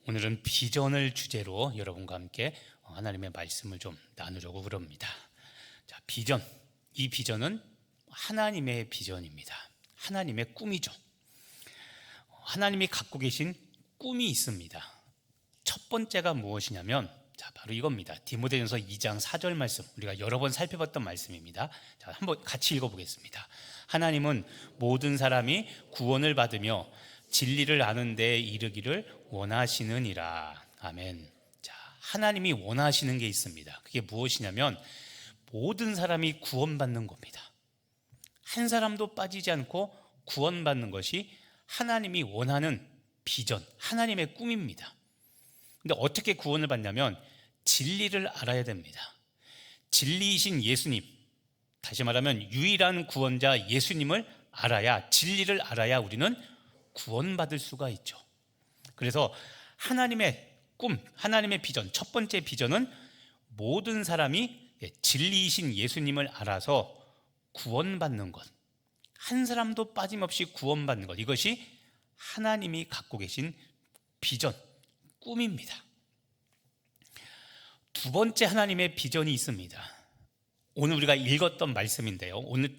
오늘은 비전을 주제로 여러분과 함께 하나님의 말씀을 좀 나누려고 그럽니다. 자, 비전. 이 비전은 하나님의 비전입니다. 하나님의 꿈이죠. 하나님이 갖고 계신 꿈이 있습니다. 첫 번째가 무엇이냐면 바로 이겁니다. 디모데전서 2장 4절 말씀, 우리가 여러 번 살펴봤던 말씀입니다. 자, 한번 같이 읽어보겠습니다. 하나님은 모든 사람이 구원을 받으며 진리를 아는 데에 이르기를 원하시느니라. 아멘. 자, 하나님이 원하시는 게 있습니다. 그게 무엇이냐면 모든 사람이 구원받는 겁니다. 한 사람도 빠지지 않고 구원받는 것이 하나님이 원하는 비전, 하나님의 꿈입니다. 근데 어떻게 구원을 받냐면 진리를 알아야 됩니다. 진리이신 예수님, 다시 말하면 유일한 구원자 예수님을 알아야, 진리를 알아야 우리는 구원받을 수가 있죠. 그래서 하나님의 꿈, 하나님의 비전, 첫 번째 비전은 모든 사람이 진리이신 예수님을 알아서 구원받는 것, 한 사람도 빠짐없이 구원받는 것, 이것이 하나님이 갖고 계신 비전, 꿈입니다. 두 번째 하나님의 비전이 있습니다. 오늘 우리가 읽었던 말씀인데요, 오늘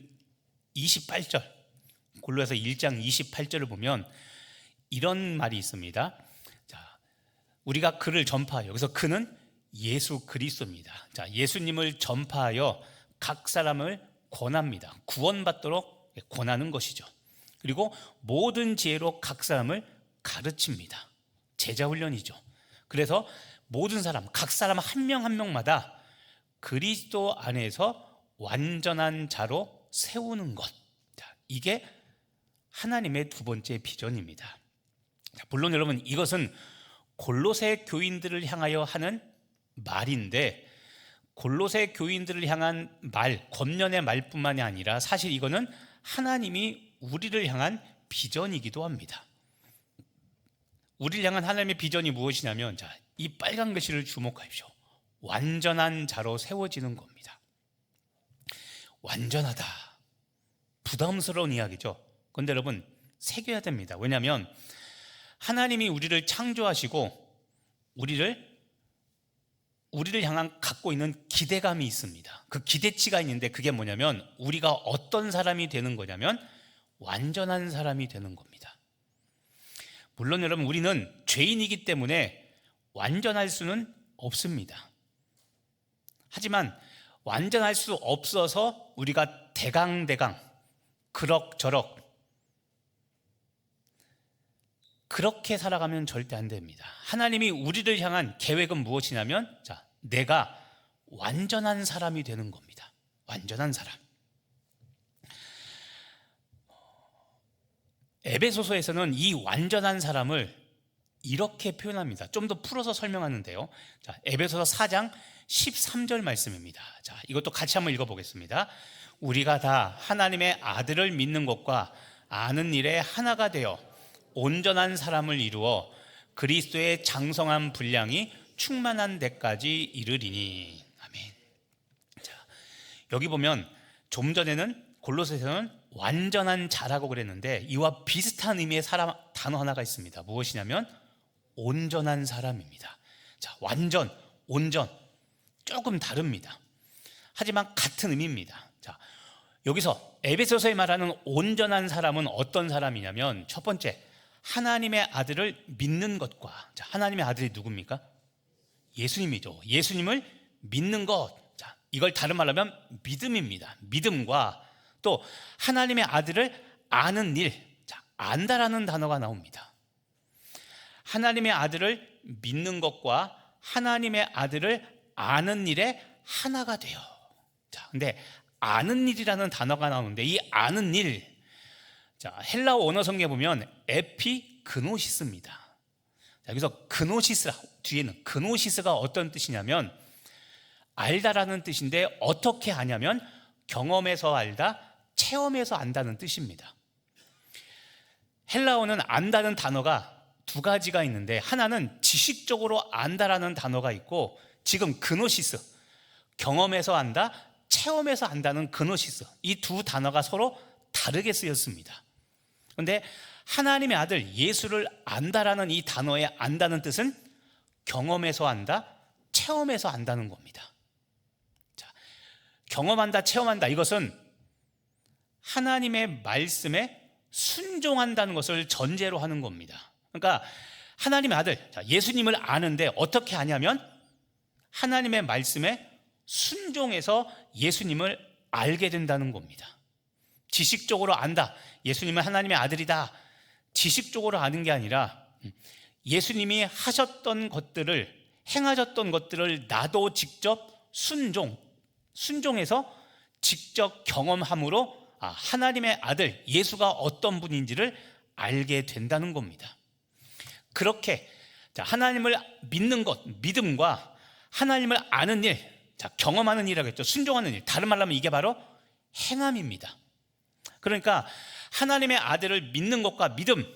28절, 골로새서 1장 28절을 보면 이런 말이 있습니다. 자, 우리가 그를 전파하여, 여기서 그는 예수 그리스도입니다. 자, 예수님을 전파하여 각 사람을 권합니다. 구원받도록 권하는 것이죠. 그리고 모든 지혜로 각 사람을 가르칩니다. 제자훈련이죠. 그래서 모든 사람, 각 사람 한 명 한 명마다 그리스도 안에서 완전한 자로 세우는 것. 자, 이게 하나님의 두 번째 비전입니다. 자, 물론 여러분, 이것은 골로새 교인들을 향하여 하는 말인데, 골로새 교인들을 향한 말, 권면의 말뿐만이 아니라 사실 이거는 하나님이 우리를 향한 비전이기도 합니다. 우리를 향한 하나님의 비전이 무엇이냐면, 자, 이 빨간 글씨를 주목하십시오. 완전한 자로 세워지는 겁니다. 완전하다, 부담스러운 이야기죠. 그런데 여러분, 새겨야 됩니다. 왜냐하면 하나님이 우리를 창조하시고 우리를 향한 갖고 있는 기대감이 있습니다. 그 기대치가 있는데 그게 뭐냐면 우리가 어떤 사람이 되는 거냐면 완전한 사람이 되는 겁니다. 물론 여러분, 우리는 죄인이기 때문에 완전할 수는 없습니다. 하지만 완전할 수 없어서 우리가 대강대강 그럭저럭 그렇게 살아가면 절대 안 됩니다. 하나님이 우리를 향한 계획은 무엇이냐면, 자, 내가 완전한 사람이 되는 겁니다. 완전한 사람. 에베소서에서는 이 완전한 사람을 이렇게 표현합니다. 좀 더 풀어서 설명하는데요. 자, 에베소서 4장 13절 말씀입니다. 자, 이것도 같이 한번 읽어보겠습니다. 우리가 다 하나님의 아들을 믿는 것과 아는 일에 하나가 되어 온전한 사람을 이루어 그리스도의 장성한 분량이 충만한 데까지 이르리니. 아멘. 자, 여기 보면 좀 전에는 골로새서는 완전한 자라고 그랬는데 이와 비슷한 의미의 단어 하나가 있습니다. 무엇이냐면 온전한 사람입니다. 자, 완전, 온전, 조금 다릅니다. 하지만 같은 의미입니다. 자, 여기서 에베소서에 말하는 온전한 사람은 어떤 사람이냐면, 첫 번째, 하나님의 아들을 믿는 것과, 자, 하나님의 아들이 누굽니까? 예수님이죠. 예수님을 믿는 것. 자, 이걸 다른 말로 하면 믿음입니다. 믿음과 또 하나님의 아들을 아는 일. 자, 안다라는 단어가 나옵니다. 하나님의 아들을 믿는 것과 하나님의 아들을 아는 일에 하나가 돼요. 자, 근데 아는 일이라는 단어가 나오는데 이 아는 일, 자, 헬라어 원어 성경에 보면 에피그노시스입니다. 자, 여기서 그노시스, 뒤에는 그노시스가 어떤 뜻이냐면 알다라는 뜻인데 어떻게 아냐면 경험해서 알다, 체험해서 안다는 뜻입니다. 헬라어는 안다는 단어가 두 가지가 있는데, 하나는 지식적으로 안다라는 단어가 있고, 지금 그노시스, 경험해서 안다, 체험해서 안다는 그노시스, 이 두 단어가 서로 다르게 쓰였습니다. 그런데 하나님의 아들 예수를 안다라는 이 단어의 안다는 뜻은 경험해서 안다, 체험해서 안다는 겁니다. 자, 경험한다, 체험한다, 이것은 하나님의 말씀에 순종한다는 것을 전제로 하는 겁니다. 그러니까 하나님의 아들, 예수님을 아는데 어떻게 아냐면 하나님의 말씀에 순종해서 예수님을 알게 된다는 겁니다. 지식적으로 안다, 예수님은 하나님의 아들이다, 지식적으로 아는 게 아니라 예수님이 하셨던 것들을, 행하셨던 것들을 나도 직접 순종해서 직접 경험함으로 하나님의 아들 예수가 어떤 분인지를 알게 된다는 겁니다. 그렇게 하나님을 믿는 것, 믿음과 하나님을 아는 일, 경험하는 일이라고 했죠. 순종하는 일, 다른 말로 하면 이게 바로 행함입니다. 그러니까 하나님의 아들을 믿는 것과 믿음,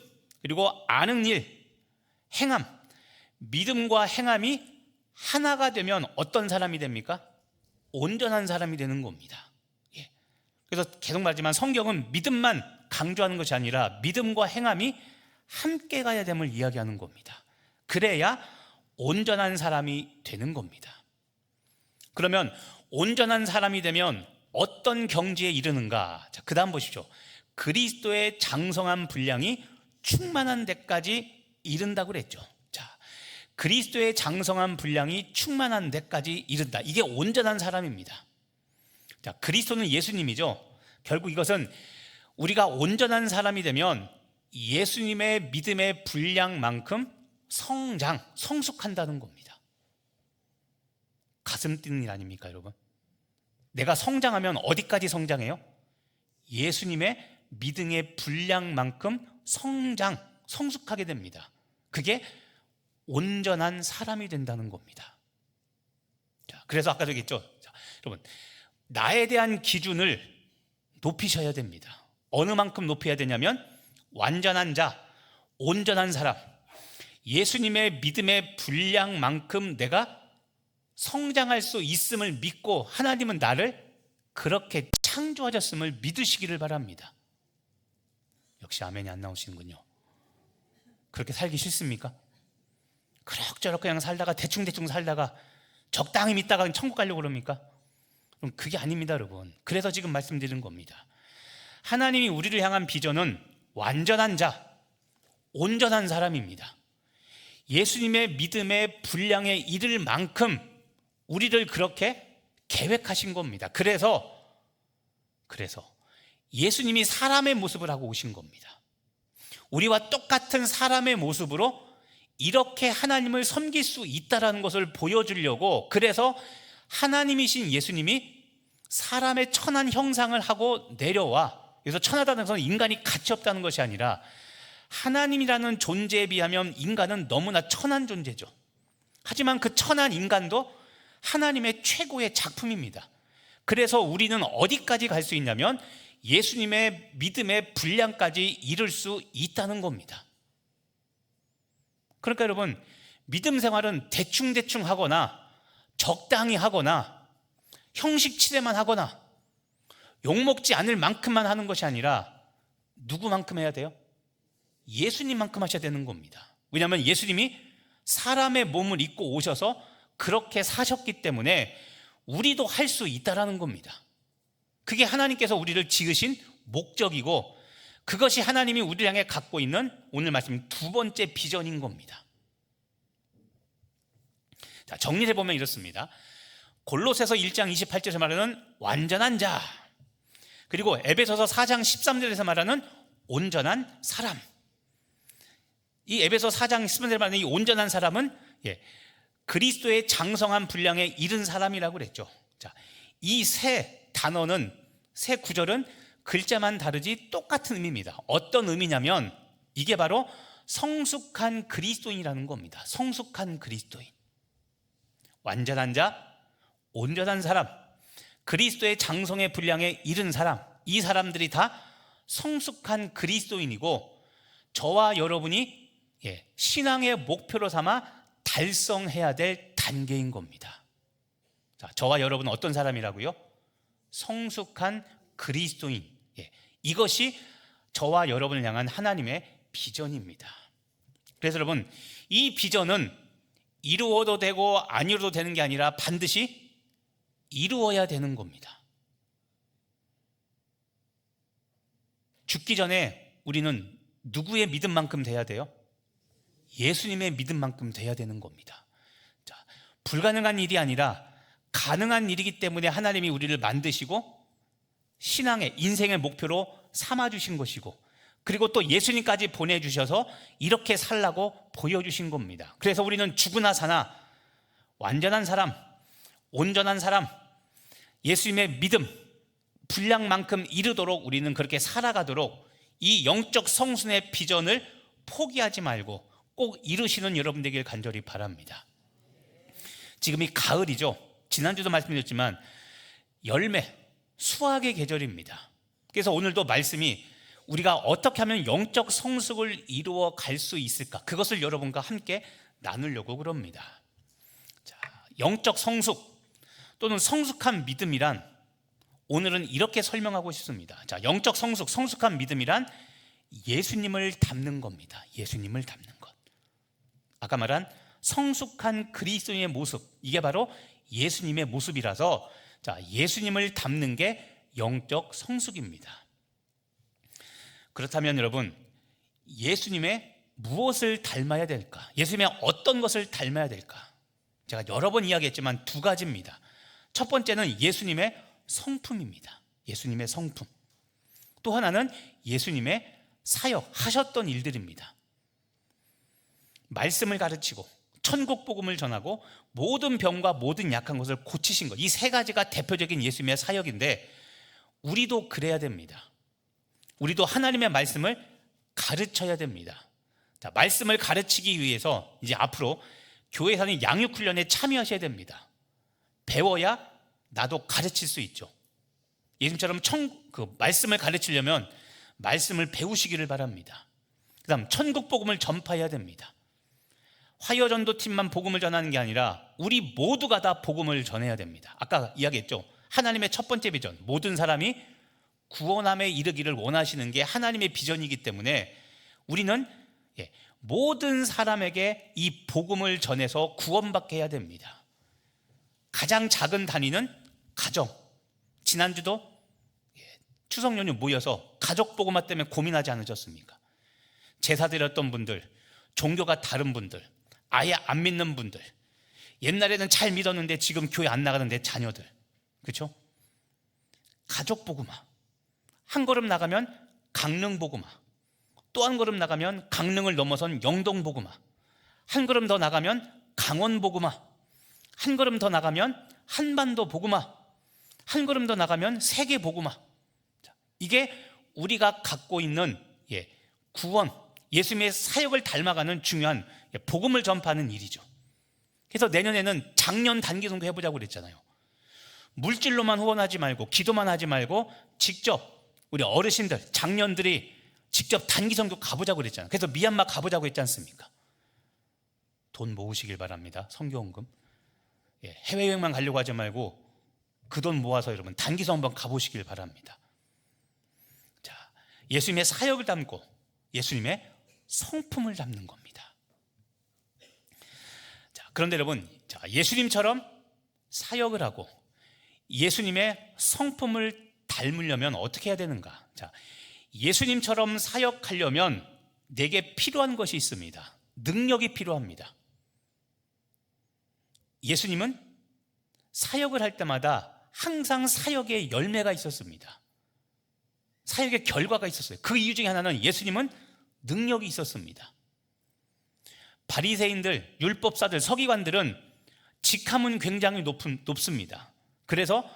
그리고 아는 일, 행함, 믿음과 행함이 하나가 되면 어떤 사람이 됩니까? 온전한 사람이 되는 겁니다. 그래서 계속 말하지만 성경은 믿음만 강조하는 것이 아니라 믿음과 행함이 함께 가야 됨을 이야기하는 겁니다. 그래야 온전한 사람이 되는 겁니다. 그러면 온전한 사람이 되면 어떤 경지에 이르는가? 자, 그 다음 보십시오. 그리스도의 장성한 분량이 충만한 데까지 이른다고 그랬죠. 자, 그리스도의 장성한 분량이 충만한 데까지 이른다. 이게 온전한 사람입니다. 자, 그리스도는 예수님이죠. 결국 이것은 우리가 온전한 사람이 되면 예수님의 믿음의 분량만큼 성숙한다는 겁니다. 가슴 뛰는 일 아닙니까, 여러분? 내가 성장하면 어디까지 성장해요? 예수님의 믿음의 분량만큼 성숙하게 됩니다. 그게 온전한 사람이 된다는 겁니다. 자, 그래서 아까 저기 있죠. 자, 여러분, 나에 대한 기준을 높이셔야 됩니다. 어느 만큼 높여야 되냐면 완전한 자, 온전한 사람, 예수님의 믿음의 분량만큼 내가 성장할 수 있음을 믿고 하나님은 나를 그렇게 창조하셨음을 믿으시기를 바랍니다. 역시 아멘이 안 나오시는군요. 그렇게 살기 싫습니까? 그럭저럭 그냥 살다가 대충 살다가 적당히 믿다가 천국 가려고 그럽니까? 그럼 그게 아닙니다, 여러분. 그래서 지금 말씀드리는 겁니다. 하나님이 우리를 향한 비전은 완전한 자, 온전한 사람입니다. 예수님의 믿음의 분량에 이를 만큼 우리를 그렇게 계획하신 겁니다. 그래서 예수님이 사람의 모습을 하고 오신 겁니다. 우리와 똑같은 사람의 모습으로 이렇게 하나님을 섬길 수 있다는 것을 보여주려고, 그래서 하나님이신 예수님이 사람의 천한 형상을 하고 내려와, 그래서 천하다는 것은 인간이 가치 없다는 것이 아니라 하나님이라는 존재에 비하면 인간은 너무나 천한 존재죠. 하지만 그 천한 인간도 하나님의 최고의 작품입니다. 그래서 우리는 어디까지 갈 수 있냐면 예수님의 믿음의 분량까지 이룰 수 있다는 겁니다. 그러니까 여러분, 믿음 생활은 대충 하거나 적당히 하거나 형식치레만 하거나 욕먹지 않을 만큼만 하는 것이 아니라 누구만큼 해야 돼요? 예수님만큼 하셔야 되는 겁니다. 왜냐하면 예수님이 사람의 몸을 입고 오셔서 그렇게 사셨기 때문에 우리도 할 수 있다라는 겁니다. 그게 하나님께서 우리를 지으신 목적이고, 그것이 하나님이 우리를 향해 갖고 있는 오늘 말씀 두 번째 비전인 겁니다. 자, 정리해 보면 이렇습니다. 골로새서 1장 28절에서 말하는 완전한 자, 그리고 에베소서 4장 13절에서 말하는 온전한 사람. 이 에베소 4장 13절에 말하는 이 온전한 사람은 그리스도의 장성한 분량에 이른 사람이라고 그랬죠. 자, 이 세 단어는, 세 구절은 글자만 다르지 똑같은 의미입니다. 어떤 의미냐면 이게 바로 성숙한 그리스도인이라는 겁니다. 성숙한 그리스도인, 완전한 자, 온전한 사람, 그리스도의 장성의 분량에 이른 사람, 이 사람들이 다 성숙한 그리스도인이고, 저와 여러분이 신앙의 목표로 삼아 달성해야 될 단계인 겁니다. 자, 저와 여러분은 어떤 사람이라고요? 성숙한 그리스도인. 이것이 저와 여러분을 향한 하나님의 비전입니다. 그래서 여러분, 이 비전은 이루어도 되고 안 이루어도 되는 게 아니라 반드시 이루어야 되는 겁니다. 죽기 전에 우리는 누구의 믿음만큼 돼야 돼요? 예수님의 믿음만큼 돼야 되는 겁니다. 자, 불가능한 일이 아니라 가능한 일이기 때문에 하나님이 우리를 만드시고 신앙의 인생의 목표로 삼아주신 것이고, 그리고 또 예수님까지 보내주셔서 이렇게 살라고 보여주신 겁니다. 그래서 우리는 죽으나 사나 완전한 사람, 온전한 사람, 예수님의 믿음 분량만큼 이루도록 우리는 그렇게 살아가도록 이 영적 성순의 비전을 포기하지 말고 꼭 이루시는 여러분 되길 간절히 바랍니다. 지금이 가을이죠. 지난주도 말씀드렸지만 열매, 수확의 계절입니다. 그래서 오늘도 말씀이 우리가 어떻게 하면 영적 성숙을 이루어 갈 수 있을까, 그것을 여러분과 함께 나누려고 그럽니다. 자, 영적 성숙 또는 성숙한 믿음이란 오늘은 이렇게 설명하고 싶습니다. 자, 영적 성숙, 성숙한 믿음이란 예수님을 닮는 겁니다. 예수님을 닮는 것. 아까 말한 성숙한 그리스도인의 모습, 이게 바로 예수님의 모습이라서, 자, 예수님을 닮는 게 영적 성숙입니다. 그렇다면 여러분, 예수님의 무엇을 닮아야 될까? 예수님의 어떤 것을 닮아야 될까? 제가 여러 번 이야기했지만 두 가지입니다. 첫 번째는 예수님의 성품입니다. 예수님의 성품. 또 하나는 예수님의 사역, 하셨던 일들입니다. 말씀을 가르치고 천국 복음을 전하고 모든 병과 모든 약한 것을 고치신 것, 이 세 가지가 대표적인 예수님의 사역인데 우리도 그래야 됩니다. 우리도 하나님의 말씀을 가르쳐야 됩니다. 자, 말씀을 가르치기 위해서 이제 앞으로 교회에서는 양육훈련에 참여하셔야 됩니다. 배워야 나도 가르칠 수 있죠. 예수님처럼 말씀을 가르치려면 말씀을 배우시기를 바랍니다. 그 다음 천국 복음을 전파해야 됩니다. 화요전도팀만 복음을 전하는 게 아니라 우리 모두가 다 복음을 전해야 됩니다. 아까 이야기했죠. 하나님의 첫 번째 비전, 모든 사람이 구원함에 이르기를 원하시는 게 하나님의 비전이기 때문에 우리는 모든 사람에게 이 복음을 전해서 구원받게 해야 됩니다. 가장 작은 단위는 가정. 지난주도 추석 연휴 모여서 가족 복음화 때문에 고민하지 않으셨습니까? 제사 드렸던 분들, 종교가 다른 분들, 아예 안 믿는 분들, 옛날에는 잘 믿었는데 지금 교회 안 나가는 내 자녀들, 그렇죠? 가족 복음화. 한 걸음 나가면 강릉 복음화, 또 한 걸음 나가면 강릉을 넘어선 영동 복음화, 한 걸음 더 나가면 강원 복음화, 한 걸음 더 나가면 한반도 복음화, 한 걸음 더 나가면 세계 복음화. 이게 우리가 갖고 있는 구원, 예수님의 사역을 닮아가는 중요한 복음을 전파하는 일이죠. 그래서 내년에는 작년 단기 선교 해보자고 그랬잖아요. 물질로만 후원하지 말고 기도만 하지 말고 직접 우리 어르신들, 장년들이 직접 단기 선교 가보자고 그랬잖아요. 그래서 미얀마 가보자고 했지 않습니까? 돈 모으시길 바랍니다. 선교원금. 해외여행만 가려고 하지 말고 그 돈 모아서 여러분 단기 선교 한번 가보시길 바랍니다. 자, 예수님의 사역을 담고 예수님의 성품을 담는 겁니다. 자, 그런데 여러분, 예수님처럼 사역을 하고 예수님의 성품을 닮으려면 어떻게 해야 되는가? 자, 예수님처럼 사역하려면 내게 필요한 것이 있습니다. 능력이 필요합니다. 예수님은 사역을 할 때마다 항상 사역의 열매가 있었습니다. 사역의 결과가 있었어요. 그 이유 중에 하나는 예수님은 능력이 있었습니다. 바리새인들, 율법사들, 서기관들은 직함은 굉장히 높습니다. 그래서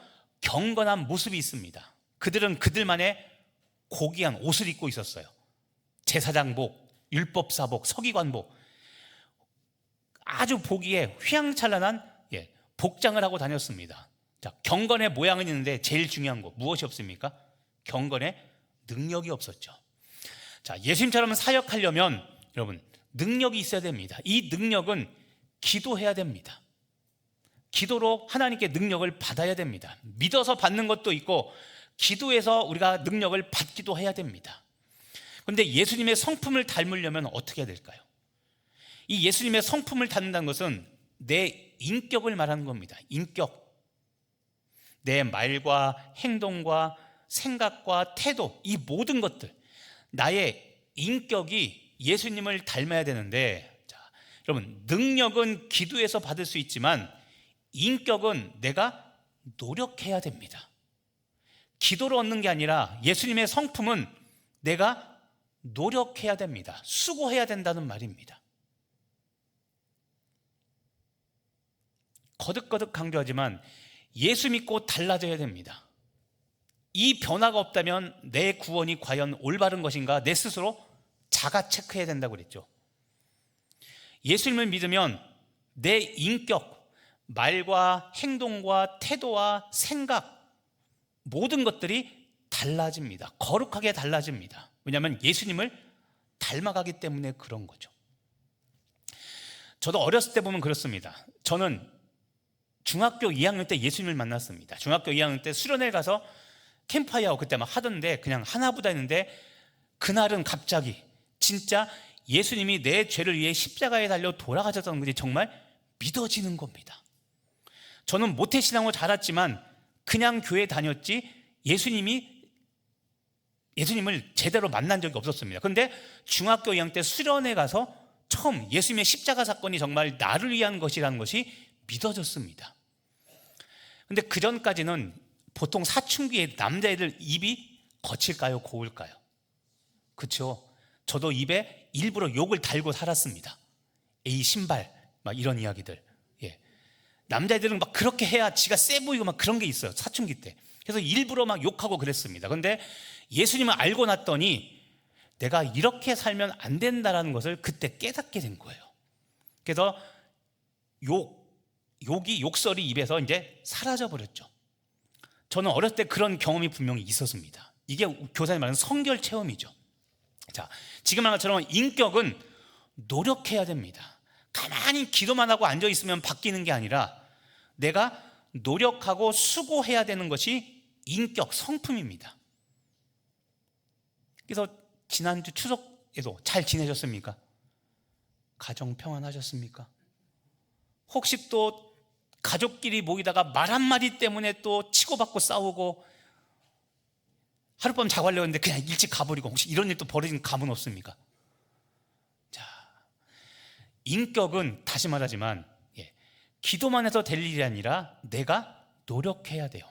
경건한 모습이 있습니다. 그들은 그들만의 고귀한 옷을 입고 있었어요. 제사장복, 율법사복, 서기관복, 아주 보기에 휘황찬란한 복장을 하고 다녔습니다. 자, 경건의 모양은 있는데 제일 중요한 거 무엇이 없습니까? 경건의 능력이 없었죠. 자, 예수님처럼 사역하려면 여러분 능력이 있어야 됩니다. 이 능력은 기도해야 됩니다. 기도로 하나님께 능력을 받아야 됩니다. 믿어서 받는 것도 있고 기도해서 우리가 능력을 받기도 해야 됩니다. 그런데 예수님의 성품을 닮으려면 어떻게 해야 될까요? 이 예수님의 성품을 닮는다는 것은 내 인격을 말하는 겁니다. 인격. 내 말과 행동과 생각과 태도, 이 모든 것들, 나의 인격이 예수님을 닮아야 되는데, 자, 여러분, 능력은 기도에서 받을 수 있지만 인격은 내가 노력해야 됩니다. 기도로 얻는 게 아니라 예수님의 성품은 내가 노력해야 됩니다. 수고해야 된다는 말입니다. 거듭거듭 강조하지만 예수 믿고 달라져야 됩니다. 이 변화가 없다면 내 구원이 과연 올바른 것인가 내 스스로 자가 체크해야 된다고 그랬죠. 예수님을 믿으면 내 인격, 말과 행동과 태도와 생각, 모든 것들이 달라집니다. 거룩하게 달라집니다. 왜냐하면 예수님을 닮아가기 때문에 그런 거죠. 저도 어렸을 때 보면 그렇습니다. 저는 중학교 2학년 때 예수님을 만났습니다. 중학교 2학년 때 수련회 가서 캠프파이어 그때 막 하던데 그냥 하나보다 했는데, 그날은 갑자기 진짜 예수님이 내 죄를 위해 십자가에 달려 돌아가셨다는 것이 정말 믿어지는 겁니다. 저는 모태신앙으로 자랐지만 그냥 교회 다녔지 예수님을 제대로 만난 적이 없었습니다. 그런데 중학교 2학년 때 수련회 가서 처음 예수님의 십자가 사건이 정말 나를 위한 것이라는 것이 믿어졌습니다. 근데 그 전까지는 보통 사춘기에 남자애들 입이 거칠까요? 고울까요? 그렇죠. 저도 입에 일부러 욕을 달고 살았습니다. 에이 신발 막 이런 이야기들. 예. 남자애들은 막 그렇게 해야 지가 세 보이고 막 그런 게 있어요. 사춘기 때. 그래서 일부러 막 욕하고 그랬습니다. 그런데 예수님을 알고 났더니 내가 이렇게 살면 안 된다라는 것을 그때 깨닫게 된 거예요. 그래서 욕설이 입에서 이제 사라져 버렸죠. 저는 어렸을 때 그런 경험이 분명히 있었습니다. 이게 교사님 말하는 성결 체험이죠. 자, 지금 말한 것처럼 인격은 노력해야 됩니다. 가만히 기도만 하고 앉아 있으면 바뀌는 게 아니라 내가 노력하고 수고해야 되는 것이 인격, 성품입니다. 그래서 지난주 추석에도 잘 지내셨습니까? 가정 평안하셨습니까? 혹시 또 가족끼리 모이다가 말 한마디 때문에 또 치고받고 싸우고 하룻밤 자고 하려고 했는데 그냥 일찍 가버리고 혹시 이런 일도 벌어진 감은 없습니까? 자, 인격은 다시 말하지만 기도만 해서 될 일이 아니라 내가 노력해야 돼요.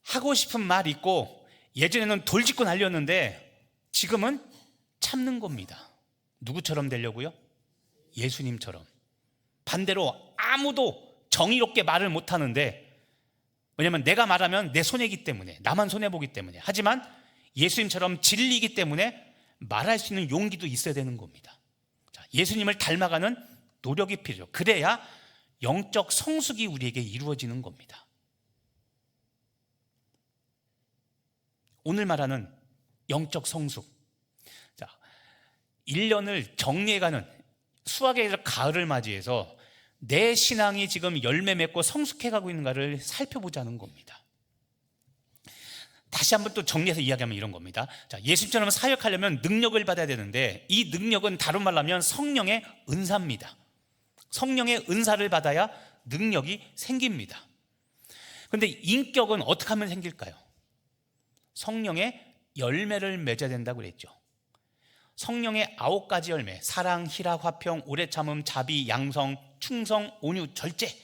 하고 싶은 말 있고 예전에는 돌직구 날렸는데 지금은 참는 겁니다. 누구처럼 되려고요? 예수님처럼. 반대로 아무도 정의롭게 말을 못하는데, 왜냐하면 내가 말하면 내 손해이기 때문에, 나만 손해보기 때문에. 하지만 예수님처럼 진리이기 때문에 말할 수 있는 용기도 있어야 되는 겁니다. 자, 예수님을 닮아가는 노력이 필요해요. 그래야 영적 성숙이 우리에게 이루어지는 겁니다. 오늘 말하는 영적 성숙, 자, 1년을 정리해가는 수학의 가을을 맞이해서 내 신앙이 지금 열매 맺고 성숙해가고 있는가를 살펴보자는 겁니다. 다시 한번 또 정리해서 이야기하면 이런 겁니다. 자, 예수님처럼 사역하려면 능력을 받아야 되는데 이 능력은 다른 말로 하면 성령의 은사입니다. 성령의 은사를 받아야 능력이 생깁니다. 그런데 인격은 어떻게 하면 생길까요? 성령의 열매를 맺어야 된다고 그랬죠. 성령의 9가지 열매, 사랑, 희락, 화평, 오래 참음, 자비, 양성, 충성, 온유, 절제,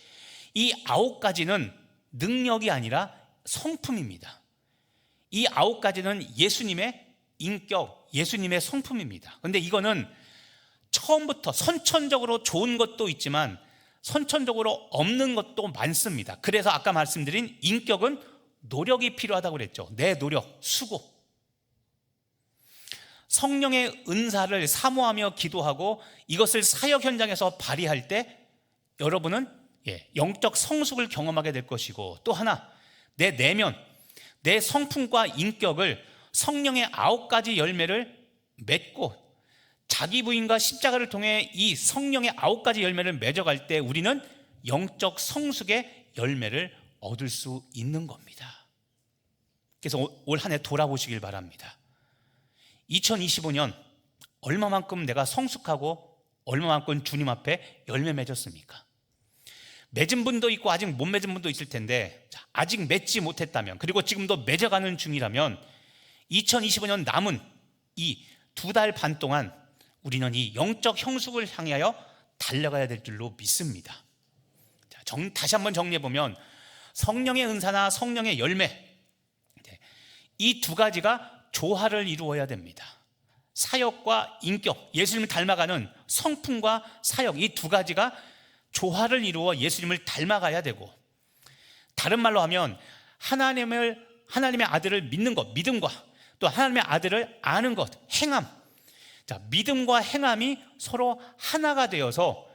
이 9가지는 능력이 아니라 성품입니다. 이 9가지는 예수님의 인격, 예수님의 성품입니다. 그런데 이거는 처음부터 선천적으로 좋은 것도 있지만 선천적으로 없는 것도 많습니다. 그래서 아까 말씀드린 인격은 노력이 필요하다고 그랬죠. 내 노력, 수고. 성령의 은사를 사모하며 기도하고 이것을 사역 현장에서 발휘할 때 여러분은 영적 성숙을 경험하게 될 것이고, 또 하나 내 내면, 내 성품과 인격을 성령의 9가지 열매를 맺고 자기 부인과 십자가를 통해 이 성령의 9가지 열매를 맺어갈 때 우리는 영적 성숙의 열매를 얻을 수 있는 겁니다. 그래서 올 한 해 돌아보시길 바랍니다. 2025년 얼마만큼 내가 성숙하고 얼마만큼 주님 앞에 열매 맺었습니까? 맺은 분도 있고 아직 못 맺은 분도 있을 텐데, 아직 맺지 못했다면, 그리고 지금도 맺어가는 중이라면 2025년 남은 이 2달 반 동안 우리는 이 영적 형숙을 향하여 달려가야 될 줄로 믿습니다. 다시 한번 정리해보면 성령의 은사나 성령의 열매, 이 두 가지가 조화를 이루어야 됩니다. 사역과 인격, 예수님을 닮아가는 성품과 사역, 이 두 가지가 조화를 이루어 예수님을 닮아가야 되고, 다른 말로 하면 하나님의 아들을 믿는 것, 믿음과 또 하나님의 아들을 아는 것, 행함. 믿음과 행함이 서로 하나가 되어서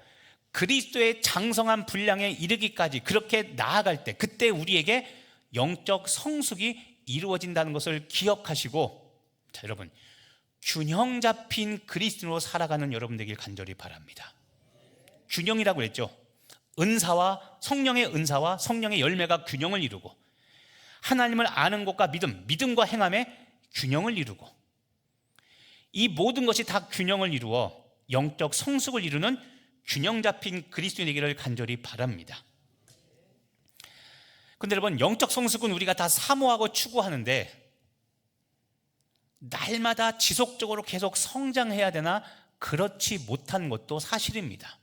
그리스도의 장성한 분량에 이르기까지 그렇게 나아갈 때, 그때 우리에게 영적 성숙이 이루어진다는 것을 기억하시고, 여러분, 균형 잡힌 그리스도로 살아가는 여러분 되길 간절히 바랍니다. 균형이라고 했죠. 은사와 성령의 은사와 성령의 열매가 균형을 이루고, 하나님을 아는 것과 믿음과 행함의 균형을 이루고, 이 모든 것이 다 균형을 이루어 영적 성숙을 이루는 균형 잡힌 그리스도인 되기를 간절히 바랍니다. 근데 여러분, 영적 성숙은 우리가 다 사모하고 추구하는데 날마다 지속적으로 계속 성장해야 되나? 그렇지 못한 것도 사실입니다.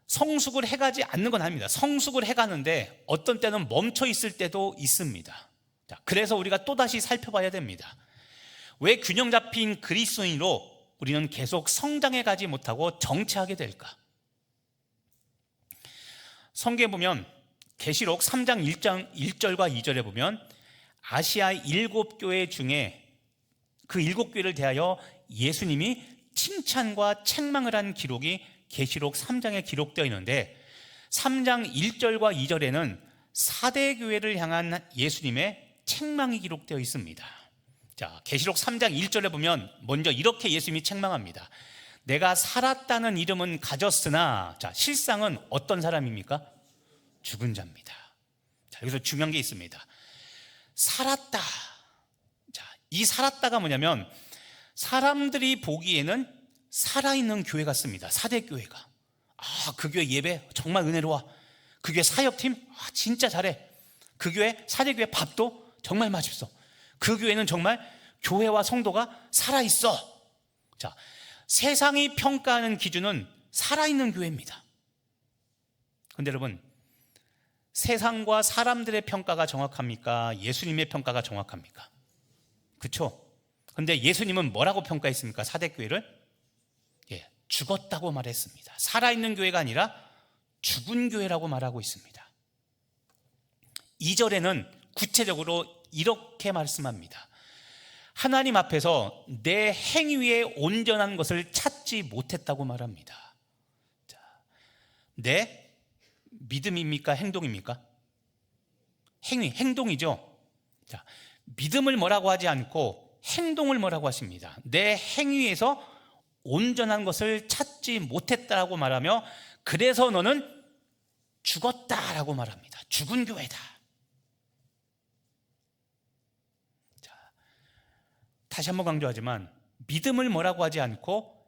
성숙을 해가지 않는 건 아닙니다. 성숙을 해가는데 어떤 때는 멈춰 있을 때도 있습니다. 그래서 우리가 또다시 살펴봐야 됩니다. 왜 균형 잡힌 그리스도인으로 우리는 계속 성장해 가지 못하고 정체하게 될까? 성경에 보면 계시록 3장 1절과 2절에 보면 아시아 7교회 중에 그 7교회를 대하여 예수님이 칭찬과 책망을 한 기록이 계시록 3장에 기록되어 있는데, 3장 1절과 2절에는 4대 교회를 향한 예수님의 책망이 기록되어 있습니다. 자, 계시록 3장 1절에 보면 먼저 이렇게 예수님이 책망합니다. 내가 살았다는 이름은 가졌으나, 자, 실상은 어떤 사람입니까? 죽은 자입니다. 자, 여기서 중요한 게 있습니다. 살았다. 자, 이 살았다가 뭐냐면 사람들이 보기에는 살아있는 교회 같습니다. 4대 교회가. 그 교회 예배 정말 은혜로워. 그 교회 사역팀 진짜 잘해. 그 교회 4대 교회 밥도 정말 맛있어. 그 교회는 정말 교회와 성도가 살아있어. 자, 세상이 평가하는 기준은 살아있는 교회입니다. 그런데 여러분, 세상과 사람들의 평가가 정확합니까? 예수님의 평가가 정확합니까? 그렇죠? 그런데 예수님은 뭐라고 평가했습니까? 4대 교회를? 죽었다고 말했습니다. 살아있는 교회가 아니라 죽은 교회라고 말하고 있습니다. 2절에는 구체적으로 이렇게 말씀합니다. 하나님 앞에서 내 행위에 온전한 것을 찾지 못했다고 말합니다. 자, 내 믿음입니까? 행동입니까? 행동이죠. 자, 믿음을 뭐라고 하지 않고 행동을 뭐라고 하십니다. 내 행위에서 온전한 것을 찾지 못했다라고 말하며, 그래서 너는 죽었다라고 말합니다. 죽은 교회다. 자, 다시 한번 강조하지만 믿음을 뭐라고 하지 않고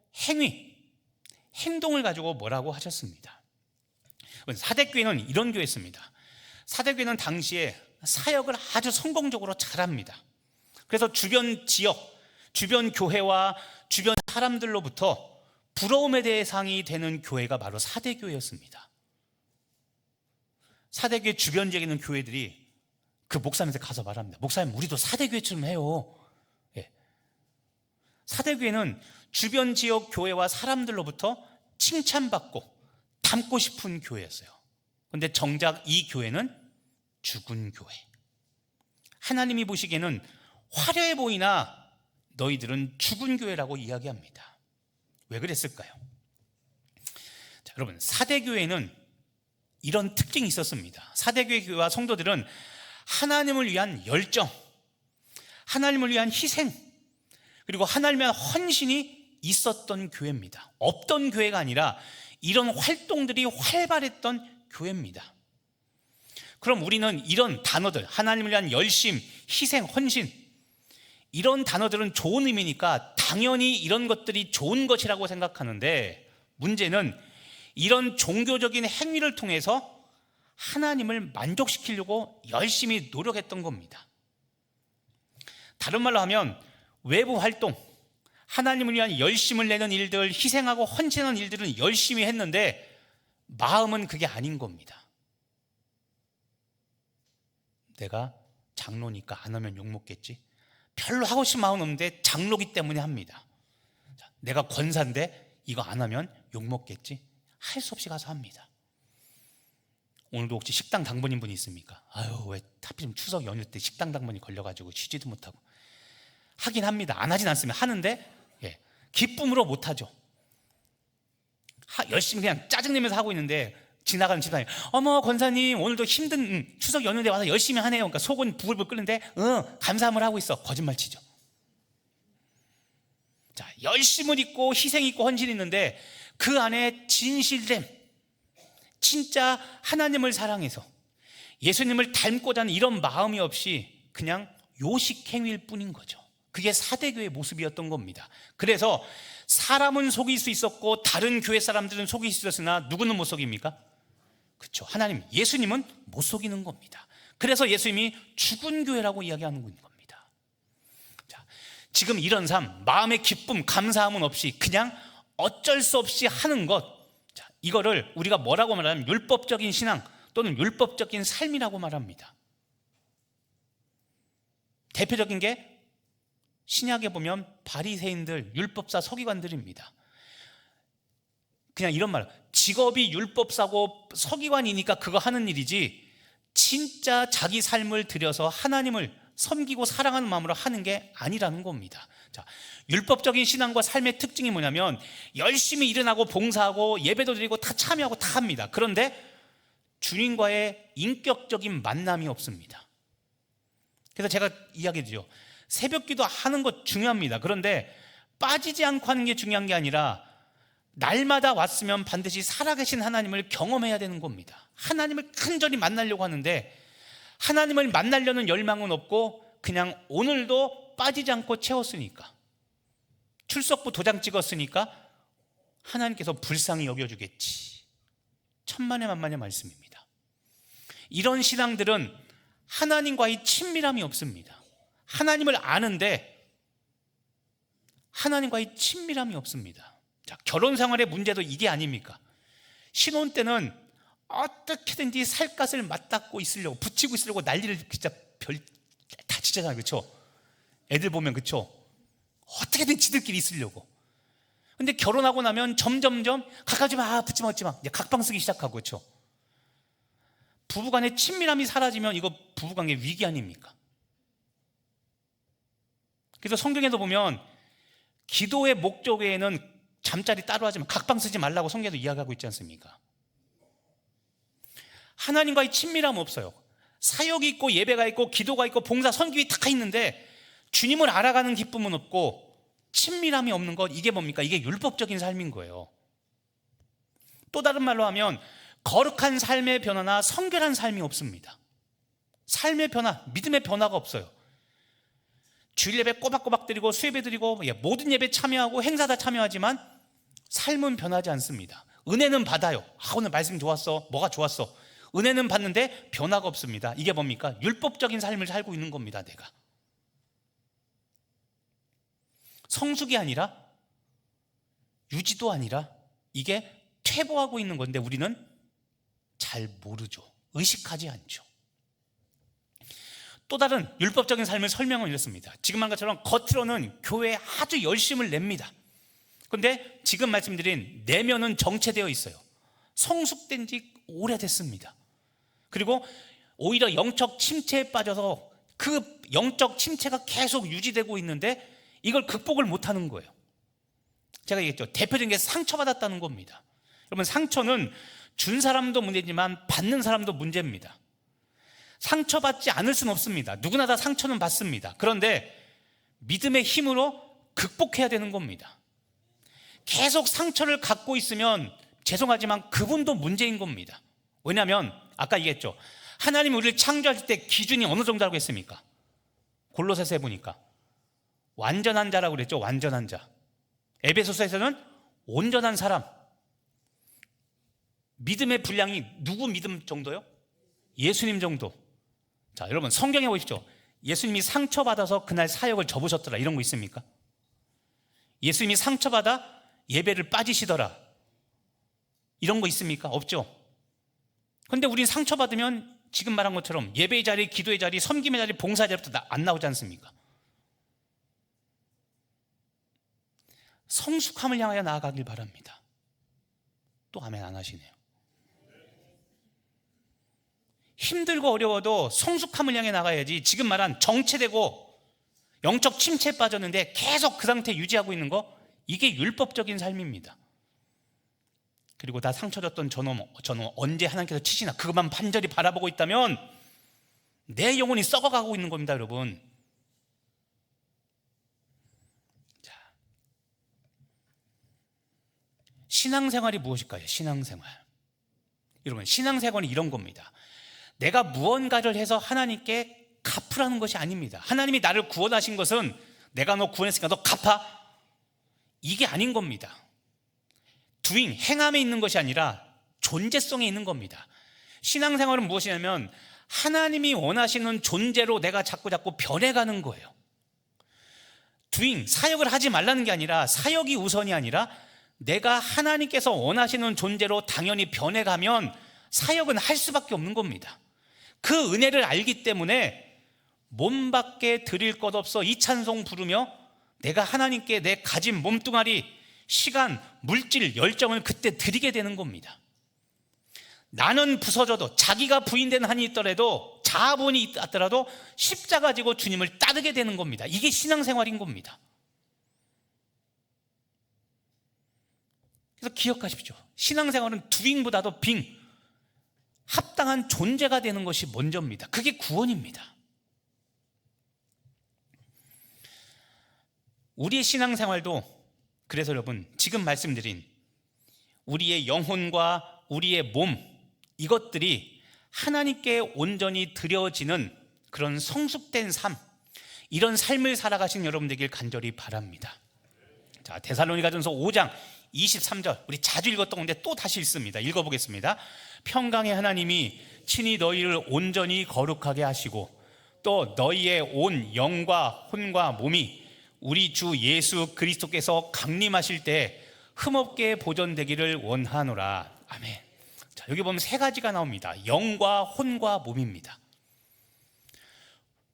행동을 가지고 뭐라고 하셨습니다. 4대 교회는 이런 교회였습니다. 4대 교회는 당시에 사역을 아주 성공적으로 잘합니다. 그래서 주변 지역, 주변 교회와 주변 사람들로부터 부러움의 대상이 되는 교회가 바로 4대 교회였습니다. 4대 교회 주변 지역에 있는 교회들이 그 목사님한테 가서 말합니다. 목사님, 우리도 4대 교회처럼 해요. 4대 교회는 주변 지역 교회와 사람들로부터 칭찬받고 닮고 싶은 교회였어요. 그런데 정작 이 교회는 죽은 교회. 하나님이 보시기에는 화려해 보이나 너희들은 죽은 교회라고 이야기합니다. 왜 그랬을까요? 자, 여러분, 4대 교회는 이런 특징이 있었습니다. 4대 교회와 성도들은 하나님을 위한 열정, 하나님을 위한 희생, 그리고 하나님을 위한 헌신이 있었던 교회입니다. 없던 교회가 아니라 이런 활동들이 활발했던 교회입니다. 그럼 우리는 이런 단어들, 하나님을 위한 열심, 희생, 헌신, 이런 단어들은 좋은 의미니까 당연히 이런 것들이 좋은 것이라고 생각하는데, 문제는 이런 종교적인 행위를 통해서 하나님을 만족시키려고 열심히 노력했던 겁니다. 다른 말로 하면 외부 활동, 하나님을 위한 열심을 내는 일들, 희생하고 헌신하는 일들은 열심히 했는데 마음은 그게 아닌 겁니다. 내가 장로니까 안 하면 욕먹겠지, 별로 하고 싶은 마음은 없는데 장로기 때문에 합니다. 내가 권사인데 이거 안 하면 욕먹겠지, 할 수 없이 가서 합니다. 오늘도 혹시 식당 당번인 분이 있습니까? 아유, 왜 하필 추석 연휴 때 식당 당번이 걸려가지고 쉬지도 못하고. 하긴 합니다. 안 하진 않습니다. 하는데 기쁨으로 못하죠. 열심히 그냥 짜증내면서 하고 있는데 지나가는 집사람이, 어머 권사님 오늘도 힘든 추석 연휴인데 와서 열심히 하네요. 그러니까 속은 부글부글 끓는데 감사함을 하고 있어. 거짓말 치죠. 자, 열심을 있고 희생 있고 헌신 있는데 그 안에 진실됨, 진짜 하나님을 사랑해서 예수님을 닮고자 하는 이런 마음이 없이 그냥 요식행위일 뿐인 거죠. 그게 사대교의 모습이었던 겁니다. 그래서 사람은 속일 수 있었고 다른 교회 사람들은 속일 수 있었으나 누구는 못 속입니까? 그렇죠. 하나님, 예수님은 못 속이는 겁니다. 그래서 예수님이 죽은 교회라고 이야기하는 겁니다. 자, 지금 이런 삶, 마음의 기쁨, 감사함은 없이 그냥 어쩔 수 없이 하는 것, 자, 이거를 우리가 뭐라고 말하면 율법적인 신앙 또는 율법적인 삶이라고 말합니다. 대표적인 게 신약에 보면 바리새인들, 율법사, 서기관들입니다. 그냥 이런 말, 직업이 율법사고 서기관이니까 그거 하는 일이지 진짜 자기 삶을 들여서 하나님을 섬기고 사랑하는 마음으로 하는 게 아니라는 겁니다. 자, 율법적인 신앙과 삶의 특징이 뭐냐면 열심히 일어나고 봉사하고 예배도 드리고 다 참여하고 다 합니다. 그런데 주님과의 인격적인 만남이 없습니다. 그래서 제가 이야기드려, 새벽기도 하는 것 중요합니다. 그런데 빠지지 않고 하는 게 중요한 게 아니라 날마다 왔으면 반드시 살아계신 하나님을 경험해야 되는 겁니다. 하나님을 간절히 만나려고 하는데 하나님을 만나려는 열망은 없고 그냥 오늘도 빠지지 않고 채웠으니까, 출석부 도장 찍었으니까 하나님께서 불쌍히 여겨주겠지, 천만의 만만의 말씀입니다. 이런 신앙들은 하나님과의 친밀함이 없습니다. 하나님을 아는데 하나님과의 친밀함이 없습니다. 자, 결혼 생활의 문제도 이게 아닙니까? 신혼 때는 어떻게든지 살갗을 맞닿고 있으려고, 붙이고 있으려고 난리를 진짜 다 치잖아요. 그렇죠? 애들 보면, 그렇죠? 어떻게든 지들끼리 있으려고. 근데 결혼하고 나면 점점점 가까우지 마, 붙지 마, 붙지 마, 이제 각방 쓰기 시작하고. 그렇죠? 부부간의 친밀함이 사라지면 이거 부부관계 위기 아닙니까? 그래서 성경에도 보면 기도의 목적 외에는 잠자리 따로 하지 마, 각방 쓰지 말라고 성경에도 이야기하고 있지 않습니까? 하나님과의 친밀함 없어요. 사역이 있고 예배가 있고 기도가 있고 봉사 선교가 다 있는데 주님을 알아가는 기쁨은 없고 친밀함이 없는 것, 이게 뭡니까? 이게 율법적인 삶인 거예요. 또 다른 말로 하면 거룩한 삶의 변화나 성결한 삶이 없습니다. 삶의 변화, 믿음의 변화가 없어요. 주일 예배 꼬박꼬박 드리고 수예배 드리고 모든 예배 참여하고 행사 다 참여하지만 삶은 변하지 않습니다. 은혜는 받아요. 오늘 말씀 좋았어. 뭐가 좋았어. 은혜는 받는데 변화가 없습니다. 이게 뭡니까? 율법적인 삶을 살고 있는 겁니다. 내가 성숙이 아니라 유지도 아니라 이게 퇴보하고 있는 건데 우리는 잘 모르죠. 의식하지 않죠. 또 다른 율법적인 삶을 설명을 이렇습니다. 지금 한 것처럼 겉으로는 교회에 아주 열심을 냅니다. 그런데 지금 말씀드린 내면은 정체되어 있어요. 성숙된 지 오래됐습니다. 그리고 오히려 영적 침체에 빠져서 그 영적 침체가 계속 유지되고 있는데 이걸 극복을 못하는 거예요. 제가 얘기했죠. 대표적인 게 상처받았다는 겁니다. 여러분, 상처는 준 사람도 문제지만 받는 사람도 문제입니다. 상처받지 않을 수는 없습니다. 누구나 다 상처는 받습니다. 그런데 믿음의 힘으로 극복해야 되는 겁니다. 계속 상처를 갖고 있으면 죄송하지만 그분도 문제인 겁니다. 왜냐하면 아까 얘기했죠. 하나님이 우리를 창조하실 때 기준이 어느 정도 알고 있습니까? 골로새서에 보니까 완전한 자라고 그랬죠. 완전한 자. 에베소서에서는 온전한 사람. 믿음의 분량이 누구 믿음 정도요? 예수님 정도. 자, 여러분 성경에 보십시오. 예수님이 상처받아서 그날 사역을 접으셨더라 이런 거 있습니까? 예수님이 상처받아 예배를 빠지시더라 이런 거 있습니까? 없죠. 그런데 우린 상처받으면 지금 말한 것처럼 예배의 자리, 기도의 자리, 섬김의 자리, 봉사의 자리부터 안 나오지 않습니까? 성숙함을 향하여 나아가길 바랍니다. 또 아멘 안 하시네요. 힘들고 어려워도 성숙함을 향해 나가야지 지금 말한 정체되고 영적 침체에 빠졌는데 계속 그 상태 유지하고 있는 거, 이게 율법적인 삶입니다. 그리고 다 상처 줬던 저놈 언제 하나님께서 치시나 그것만 반절히 바라보고 있다면 내 영혼이 썩어가고 있는 겁니다, 여러분. 자, 신앙생활이 무엇일까요? 신앙생활. 여러분, 신앙생활은 이런 겁니다. 내가 무언가를 해서 하나님께 갚으라는 것이 아닙니다. 하나님이 나를 구원하신 것은 내가 너 구원했으니까 너 갚아, 이게 아닌 겁니다. doing, 행함에 있는 것이 아니라 존재성에 있는 겁니다. 신앙생활은 무엇이냐면 하나님이 원하시는 존재로 내가 자꾸 변해가는 거예요. doing, 사역을 하지 말라는 게 아니라, 사역이 우선이 아니라 내가 하나님께서 원하시는 존재로 당연히 변해가면 사역은 할 수밖에 없는 겁니다. 그 은혜를 알기 때문에 몸밖에 드릴 것 없어 이 찬송 부르며 내가 하나님께 내 가진 몸뚱아리, 시간, 물질, 열정을 그때 드리게 되는 겁니다. 나는 부서져도, 자기가 부인된 한이 있더라도, 자아분이 있더라도 십자가 지고 주님을 따르게 되는 겁니다. 이게 신앙생활인 겁니다. 그래서 기억하십시오. 신앙생활은 doing보다도 being, 합당한 존재가 되는 것이 먼저입니다. 그게 구원입니다. 우리의 신앙생활도 그래서 여러분, 지금 말씀드린 우리의 영혼과 우리의 몸, 이것들이 하나님께 온전히 드려지는 그런 성숙된 삶, 이런 삶을 살아가신 여러분 되길 간절히 바랍니다. 자, 데살로니가전서 5장 23절, 우리 자주 읽었던 건데 또 다시 읽습니다. 읽어보겠습니다. 평강의 하나님이 친히 너희를 온전히 거룩하게 하시고 또 너희의 온 영과 혼과 몸이 우리 주 예수 그리스도께서 강림하실 때 흠없게 보존되기를 원하노라. 아멘. 자, 여기 보면 세 가지가 나옵니다. 영과 혼과 몸입니다.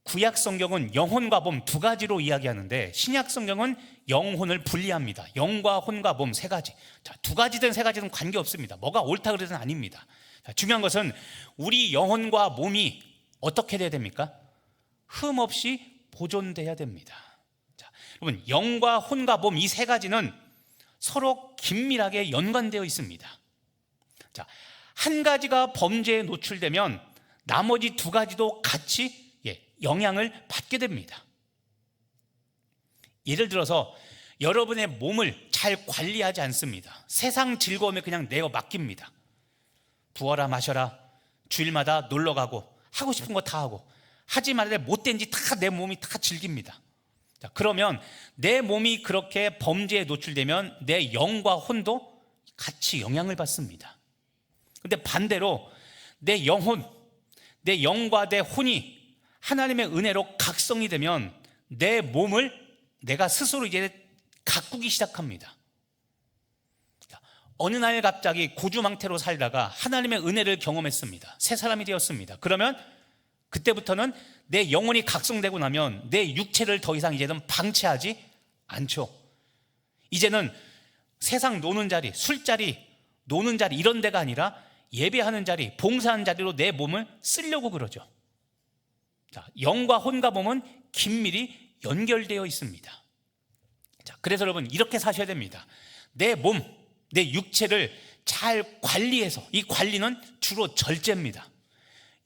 구약 성경은 영혼과 몸 두 가지로 이야기하는데 신약 성경은 영혼을 분리합니다. 영과 혼과 몸 세 가지. 자, 두 가지든 세 가지든 관계없습니다. 뭐가 옳다 그러든 아닙니다. 자, 중요한 것은 우리 영혼과 몸이 어떻게 돼야 됩니까? 흠 없이 보존돼야 됩니다. 자, 여러분, 영과 혼과 몸 이 세 가지는 서로 긴밀하게 연관되어 있습니다. 자, 한 가지가 범죄에 노출되면 나머지 두 가지도 같이 영향을 받게 됩니다. 예를 들어서 여러분의 몸을 잘 관리하지 않습니다. 세상 즐거움에 그냥 내어 맡깁니다. 부어라 마셔라, 주일마다 놀러가고 하고 싶은 거 다 하고, 하지 말래 못된 짓 다 내 몸이 다 즐깁니다. 자, 그러면 내 몸이 그렇게 범죄에 노출되면 내 영과 혼도 같이 영향을 받습니다. 근데 반대로 내 영혼, 내 영과 내 혼이 하나님의 은혜로 각성이 되면 내 몸을 내가 스스로 이제 가꾸기 시작합니다. 어느 날 갑자기 고주망태로 살다가 하나님의 은혜를 경험했습니다. 새 사람이 되었습니다. 그러면 그때부터는 내 영혼이 각성되고 나면 내 육체를 더 이상 이제는 방치하지 않죠. 이제는 세상 노는 자리, 술자리, 노는 자리 이런 데가 아니라 예배하는 자리, 봉사하는 자리로 내 몸을 쓰려고 그러죠. 자, 영과 혼과 몸은 긴밀히 연결되어 있습니다. 자, 그래서 여러분 이렇게 사셔야 됩니다. 내 몸, 내 육체를 잘 관리해서, 이 관리는 주로 절제입니다.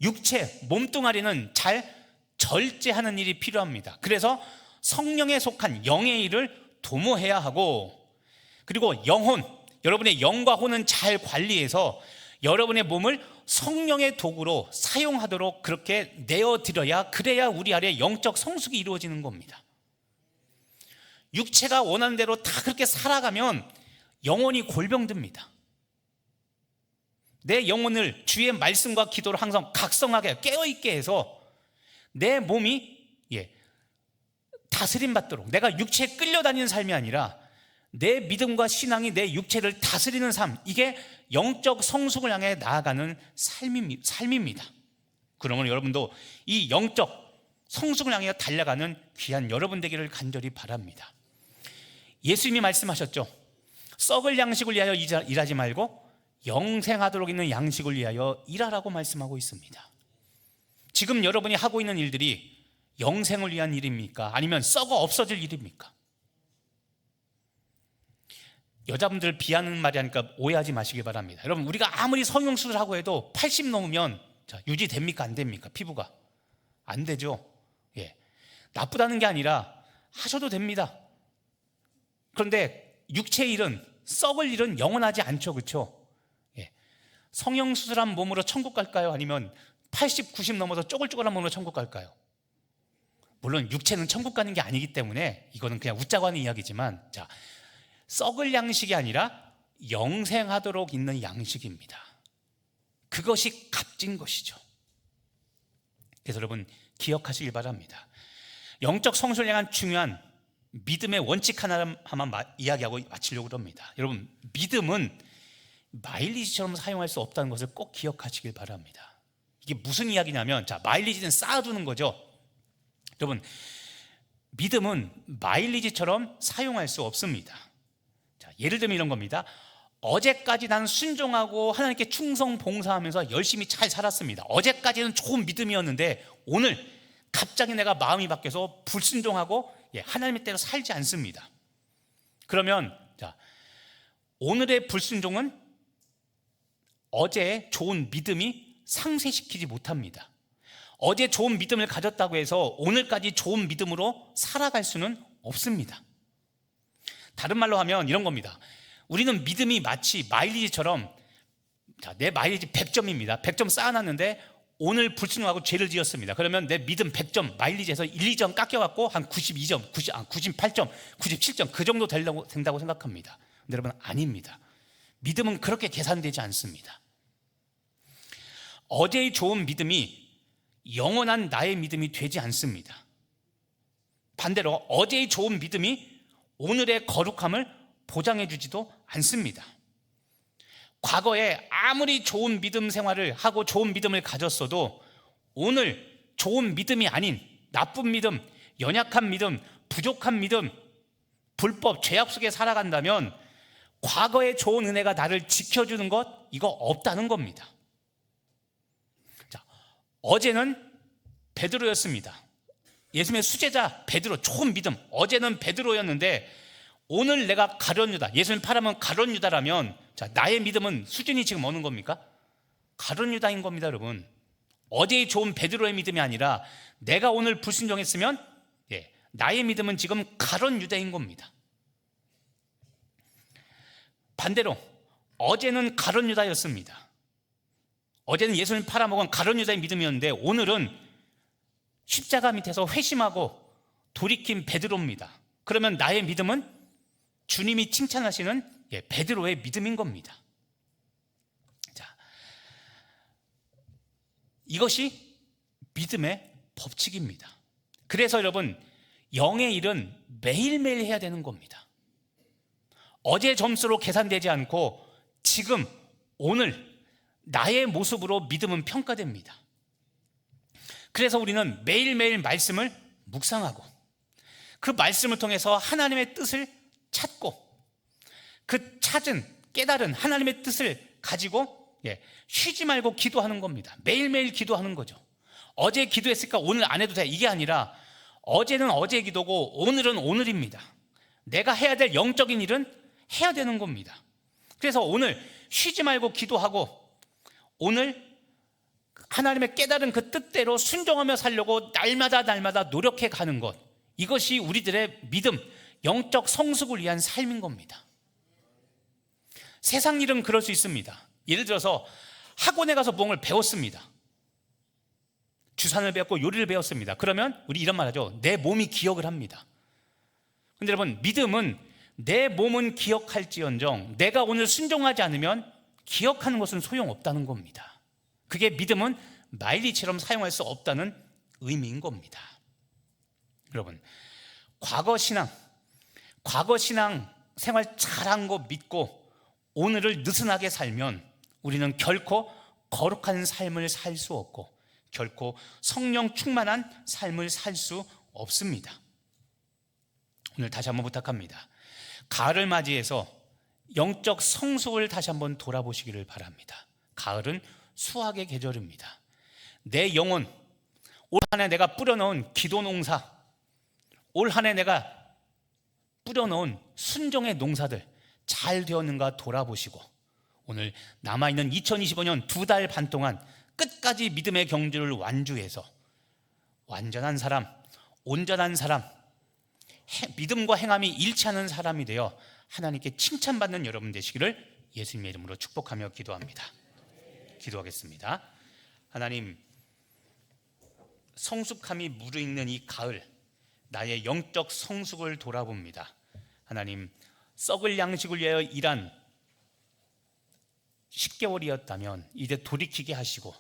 육체, 몸뚱아리는 잘 절제하는 일이 필요합니다. 그래서 성령에 속한 영의 일을 도모해야 하고, 그리고 영혼, 여러분의 영과 혼은 잘 관리해서 여러분의 몸을 성령의 도구로 사용하도록 그렇게 내어드려야, 그래야 우리 안에 영적 성숙이 이루어지는 겁니다. 육체가 원하는 대로 다 그렇게 살아가면 영혼이 골병듭니다. 내 영혼을 주의 말씀과 기도로 항상 각성하게 깨어있게 해서 내 몸이 다스림 받도록, 내가 육체에 끌려다니는 삶이 아니라 내 믿음과 신앙이 내 육체를 다스리는 삶, 이게 영적 성숙을 향해 나아가는 삶입니다. 그러면 여러분도 이 영적 성숙을 향해 달려가는 귀한 여러분 되기를 간절히 바랍니다. 예수님이 말씀하셨죠. 썩을 양식을 위하여 일하지 말고 영생하도록 있는 양식을 위하여 일하라고 말씀하고 있습니다. 지금 여러분이 하고 있는 일들이 영생을 위한 일입니까? 아니면 썩어 없어질 일입니까? 여자분들 비하는 말이 하니까 오해하지 마시기 바랍니다. 여러분, 우리가 아무리 성형수술을 하고 해도 80 넘으면 유지됩니까? 안 됩니까? 피부가 안 되죠. 나쁘다는 게 아니라 하셔도 됩니다. 그런데 육체의 일은, 썩을 일은 영원하지 않죠. 그렇죠? 성형수술한 몸으로 천국 갈까요? 아니면 80, 90 넘어서 쪼글쪼글한 몸으로 천국 갈까요? 물론 육체는 천국 가는 게 아니기 때문에 이거는 그냥 웃자고 하는 이야기지만, 썩을 양식이 아니라 영생하도록 있는 양식입니다. 그것이 값진 것이죠. 그래서 여러분 기억하시길 바랍니다. 영적 성숙을 향한 중요한 믿음의 원칙 하나만 이야기하고 마치려고 합니다. 여러분, 믿음은 마일리지처럼 사용할 수 없다는 것을 꼭 기억하시길 바랍니다. 이게 무슨 이야기냐면, 마일리지는 쌓아두는 거죠. 여러분, 믿음은 마일리지처럼 사용할 수 없습니다. 예를 들면 이런 겁니다. 어제까지 나는 순종하고 하나님께 충성 봉사하면서 열심히 잘 살았습니다. 어제까지는 좋은 믿음이었는데 오늘 갑자기 내가 마음이 바뀌어서 불순종하고 하나님의 대로 살지 않습니다. 그러면 오늘의 불순종은 어제의 좋은 믿음이 상쇄시키지 못합니다. 어제 좋은 믿음을 가졌다고 해서 오늘까지 좋은 믿음으로 살아갈 수는 없습니다. 다른 말로 하면 이런 겁니다. 우리는 믿음이 마치 마일리지처럼, 내 마일리지 100점입니다. 100점 쌓아놨는데 오늘 불순종하고 죄를 지었습니다. 그러면 내 믿음 100점, 마일리지에서 1, 2점 깎여갖고 한 92점, 98점, 97점 그 정도 된다고 생각합니다. 근데 여러분, 아닙니다. 믿음은 그렇게 계산되지 않습니다. 어제의 좋은 믿음이 영원한 나의 믿음이 되지 않습니다. 반대로 어제의 좋은 믿음이 오늘의 거룩함을 보장해 주지도 않습니다. 과거에 아무리 좋은 믿음 생활을 하고 좋은 믿음을 가졌어도 오늘 좋은 믿음이 아닌 나쁜 믿음, 연약한 믿음, 부족한 믿음, 불법, 죄악 속에 살아간다면 과거의 좋은 은혜가 나를 지켜주는 것, 이거 없다는 겁니다. 어제는 베드로였습니다. 예수님의 수제자 베드로, 좋은 믿음. 어제는 베드로였는데 오늘 내가 가룟 유다, 예수님 팔아면 가룟 유다라면 나의 믿음은 수준이 지금 어느 겁니까? 가룟 유다인 겁니다. 여러분, 어제의 좋은 베드로의 믿음이 아니라 내가 오늘 불순종했으면 나의 믿음은 지금 가룟 유다인 겁니다. 반대로 어제는 가룟 유다였습니다. 어제는 예수님 팔아먹은 가룟 유다의 믿음이었는데 오늘은 십자가 밑에서 회심하고 돌이킨 베드로입니다. 그러면 나의 믿음은 주님이 칭찬하시는 베드로의 믿음인 겁니다. 이것이 믿음의 법칙입니다. 그래서 여러분, 영의 일은 매일매일 해야 되는 겁니다. 어제 점수로 계산되지 않고 지금 오늘 나의 모습으로 믿음은 평가됩니다. 그래서 우리는 매일매일 말씀을 묵상하고 그 말씀을 통해서 하나님의 뜻을 찾고 그 찾은, 깨달은 하나님의 뜻을 가지고 쉬지 말고 기도하는 겁니다. 매일매일 기도하는 거죠. 어제 기도했으니까 오늘 안 해도 돼, 이게 아니라 어제는 어제 기도고 오늘은 오늘입니다. 내가 해야 될 영적인 일은 해야 되는 겁니다. 그래서 오늘 쉬지 말고 기도하고 오늘 하나님의 깨달은 그 뜻대로 순종하며 살려고 날마다 노력해 가는 것, 이것이 우리들의 믿음, 영적 성숙을 위한 삶인 겁니다. 세상 일은 그럴 수 있습니다. 예를 들어서 학원에 가서 무언가를 배웠습니다. 주산을 배웠고 요리를 배웠습니다. 그러면 우리 이런 말 하죠. 내 몸이 기억을 합니다. 근데 여러분, 믿음은 내 몸은 기억할지언정 내가 오늘 순종하지 않으면 기억하는 것은 소용없다는 겁니다. 그게 믿음은 마일리지처럼 사용할 수 없다는 의미인 겁니다. 여러분, 과거 신앙 생활 잘한 거 믿고 오늘을 느슨하게 살면 우리는 결코 거룩한 삶을 살 수 없고 결코 성령 충만한 삶을 살 수 없습니다. 오늘 다시 한번 부탁합니다. 가을을 맞이해서 영적 성숙을 다시 한번 돌아보시기를 바랍니다. 가을은 수확의 계절입니다. 내 영혼, 올 한 해 내가 뿌려놓은 기도 농사, 올 한 해 내가 뿌려놓은 순종의 농사들 잘 되었는가 돌아보시고 오늘 남아있는 2025년 2달 반 동안 끝까지 믿음의 경주를 완주해서 완전한 사람, 온전한 사람, 믿음과 행함이 일치하는 사람이 되어 하나님께 칭찬받는 여러분 되시기를 예수님의 이름으로 축복하며 기도합니다. 기도하겠습니다. 하나님, 성숙함이 무르익는 이 가을, 나의 영적 성숙을 돌아봅니다. 하나님, 썩을 양식을 위하여 일한 10개월이었다면 이제 돌이키게 하시고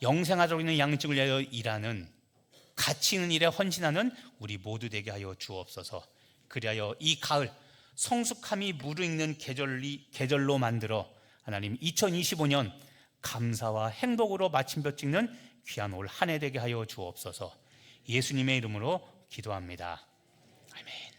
영생하도록 있는 양식을 위하여 일하는 가치 있는 일에 헌신하는 우리 모두 되게 하여 주옵소서. 그리하여 이 가을 성숙함이 무르익는 계절로 만들어 하나님 2025년 감사와 행복으로 마침표 찍는 귀한 올 한 해 되게 하여 주옵소서. 예수님의 이름으로 기도합니다. 아멘.